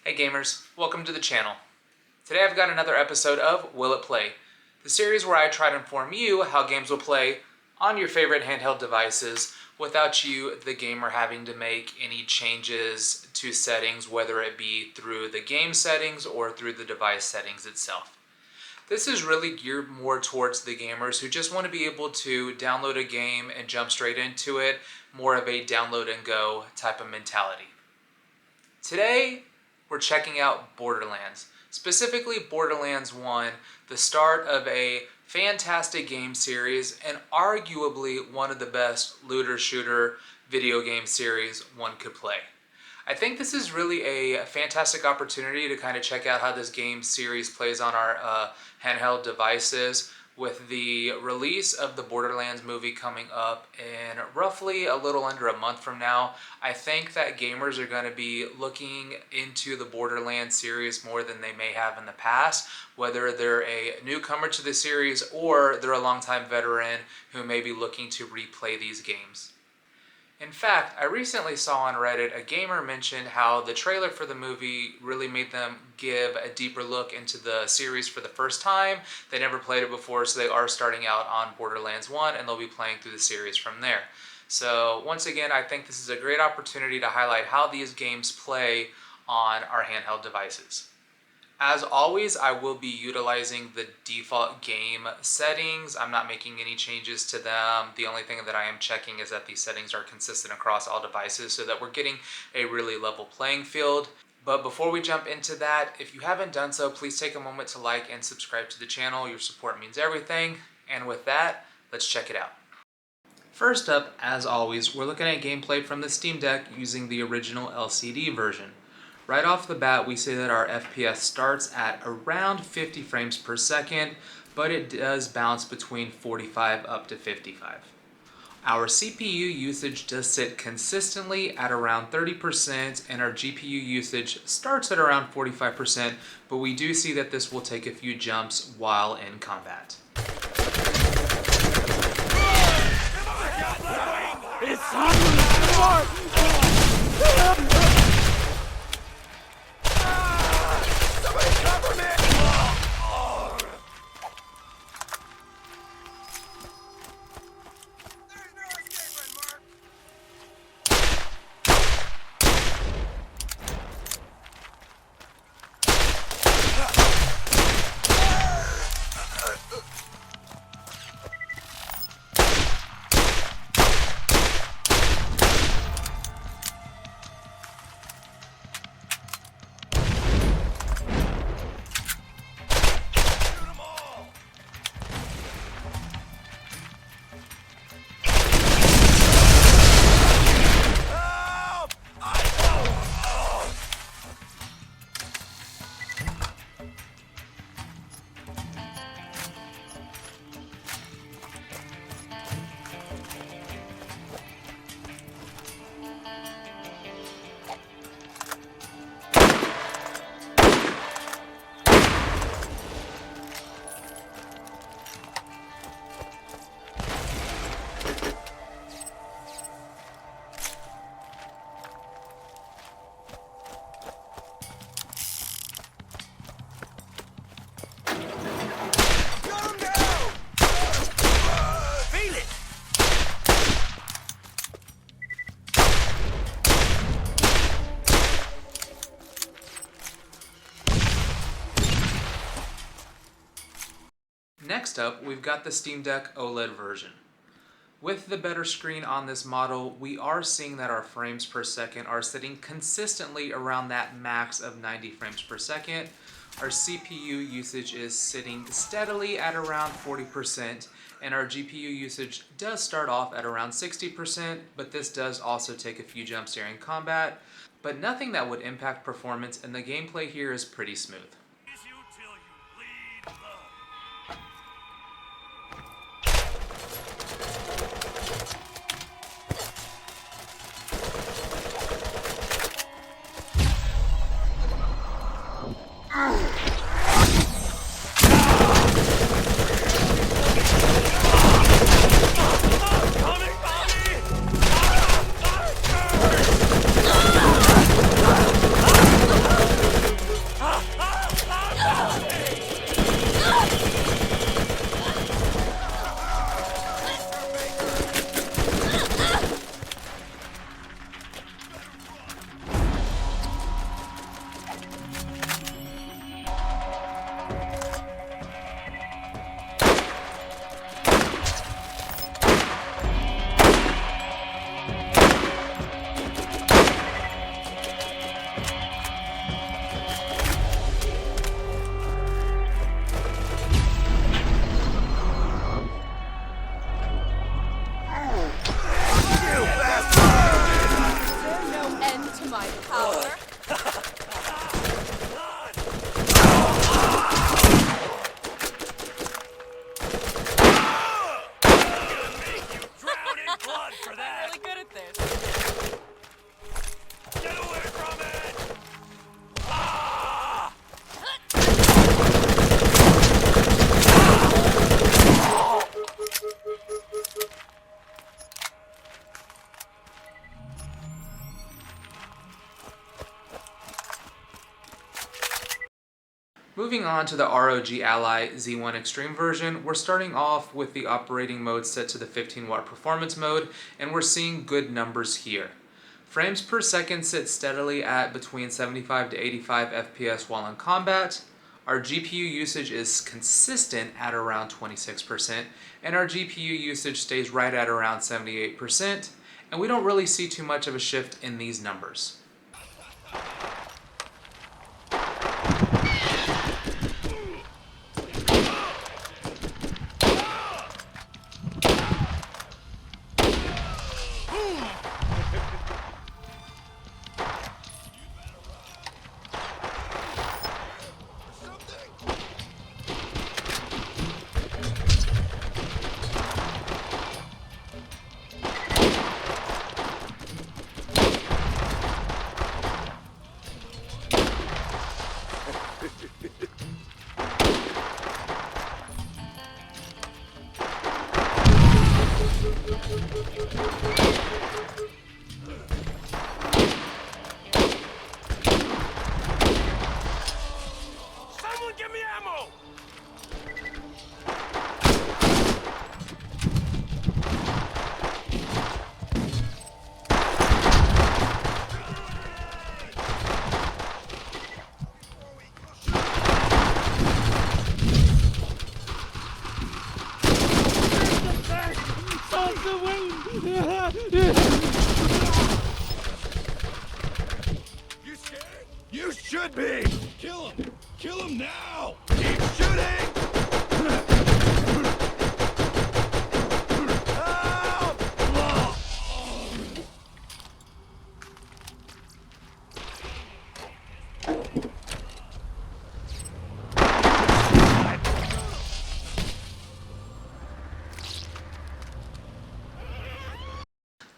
Hey gamers, welcome to the channel. Today I've got another episode of Will It Play, the series where I try to inform you how games will play on your favorite handheld devices without you, the gamer, having to make any changes to settings, whether it be through the game settings or through the device settings itself. This is really geared more towards the gamers who just want to be able to download a game and jump straight into it, more of a download and go type of mentality. Today, we're checking out Borderlands, specifically Borderlands 1, the start of a fantastic game series and arguably one of the best looter-shooter video game series one could play. I think this is really a fantastic opportunity to kind of check out how this game series plays on our handheld devices, with the release of the Borderlands movie coming up in roughly a little under a month from now. I think that gamers are going to be looking into the Borderlands series more than they may have in the past, whether they're a newcomer to the series or they're a longtime veteran who may be looking to replay these games. In fact, I recently saw on Reddit a gamer mention how the trailer for the movie really made them give a deeper look into the series for the first time. They never played it before, so they are starting out on Borderlands 1 and they'll be playing through the series from there. So once again, I think this is a great opportunity to highlight how these games play on our handheld devices. As always, I will be utilizing the default game settings. I'm not making any changes to them. The only thing that I am checking is that these settings are consistent across all devices so that we're getting a really level playing field. But before we jump into that, if you haven't done so, please take a moment to like and subscribe to the channel. Your support means everything. And with that, let's check it out. First up, as always, we're looking at gameplay from the Steam Deck using the original LCD version. Right off the bat, we see that our FPS starts at around 50 frames per second, but it does bounce between 45 up to 55. Our CPU usage does sit consistently at around 30%, and our GPU usage starts at around 45%, but we do see that this will take a few jumps while in combat. It's Next up, we've got the Steam Deck OLED version. With the better screen on this model, we are seeing that our frames per second are sitting consistently around that max of 90 frames per second. Our CPU usage is sitting steadily at around 40%, and our GPU usage does start off at around 60%, but this does also take a few jumps during combat, but nothing that would impact performance, and the gameplay here is pretty smooth. Moving on to the ROG Ally Z1 Extreme version, we're starting off with the operating mode set to the 15 watt performance mode, and we're seeing good numbers here. Frames per second sit steadily at between 75 to 85 FPS while in combat. Our GPU usage is consistent at around 26%, and our GPU usage stays right at around 78%, and we don't really see too much of a shift in these numbers. You scared? You should be! Kill him! Kill him now! Keep shooting! Help!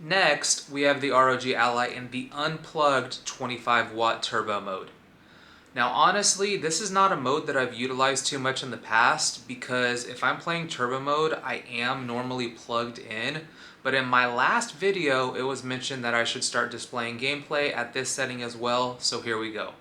Next, we have the ROG Ally in the unplugged 25 watt turbo mode. Now honestly, this is not a mode that I've utilized too much in the past because if I'm playing turbo mode, I am normally plugged in, but in my last video, it was mentioned that I should start displaying gameplay at this setting as well, so here we go.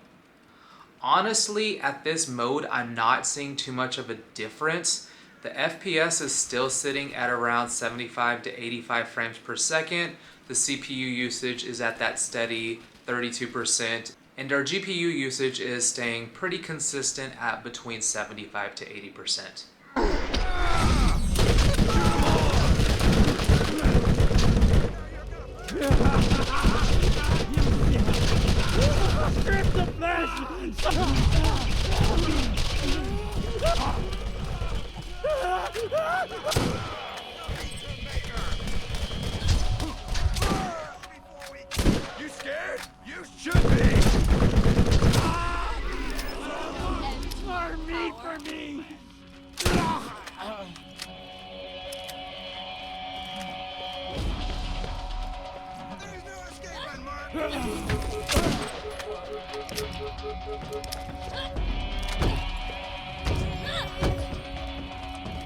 Honestly, at this mode, I'm not seeing too much of a difference. The FPS is still sitting at around 75 to 85 frames per second. The CPU usage is at that steady 32%, and our GPU usage is staying pretty consistent at between 75 to 80%. You scared? You should be! For me! There's no escape, Mark!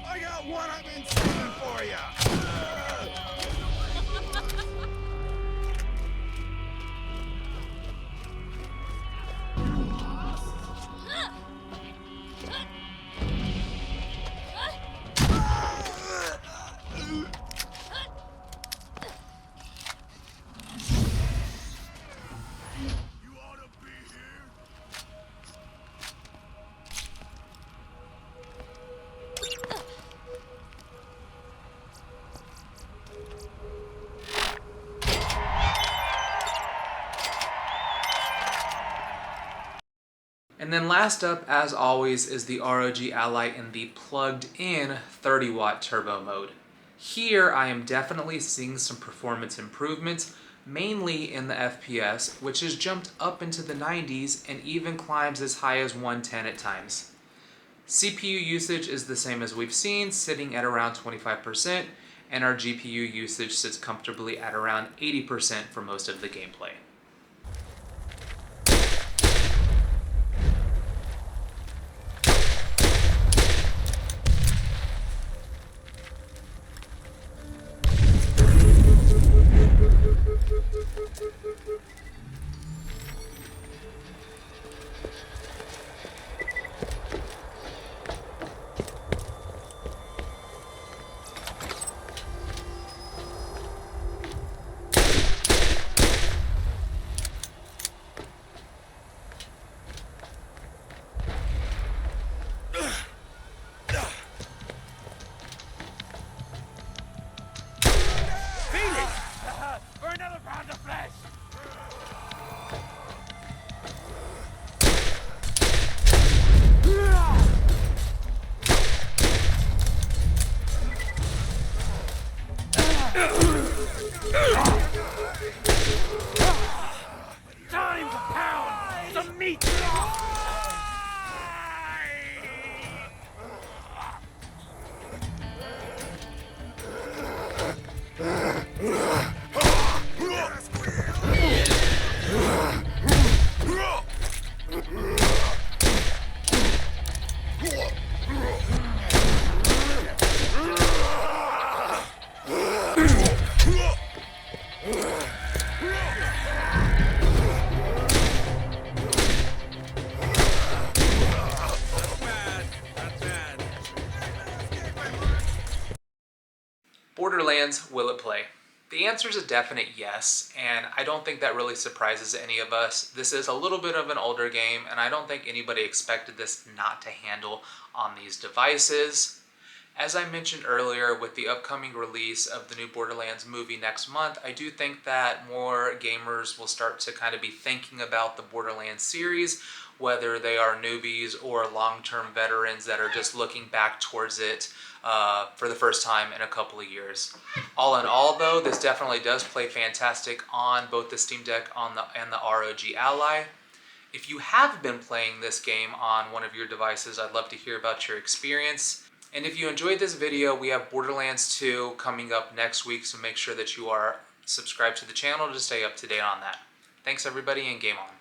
I got one I've been saving for you! And then last up, as always, is the ROG Ally in the plugged-in 30 watt turbo mode. Here, I am definitely seeing some performance improvements, mainly in the FPS, which has jumped up into the 90s and even climbs as high as 110 at times. CPU usage is the same as we've seen, sitting at around 25%, and our GPU usage sits comfortably at around 80% for most of the gameplay. Borderlands, will it play? The answer is a definite yes, and I don't think that really surprises any of us. This is a little bit of an older game, and I don't think anybody expected this not to handle on these devices. As I mentioned earlier, with the upcoming release of the new Borderlands movie next month, I do think that more gamers will start to kind of be thinking about the Borderlands series, whether they are newbies or long-term veterans that are just looking back towards it for the first time in a couple of years. All in all, though, this definitely does play fantastic on both the Steam Deck and the ROG Ally. If you have been playing this game on one of your devices, I'd love to hear about your experience. And if you enjoyed this video, we have Borderlands 2 coming up next week, so make sure that you are subscribed to the channel to stay up to date on that. Thanks everybody, and game on.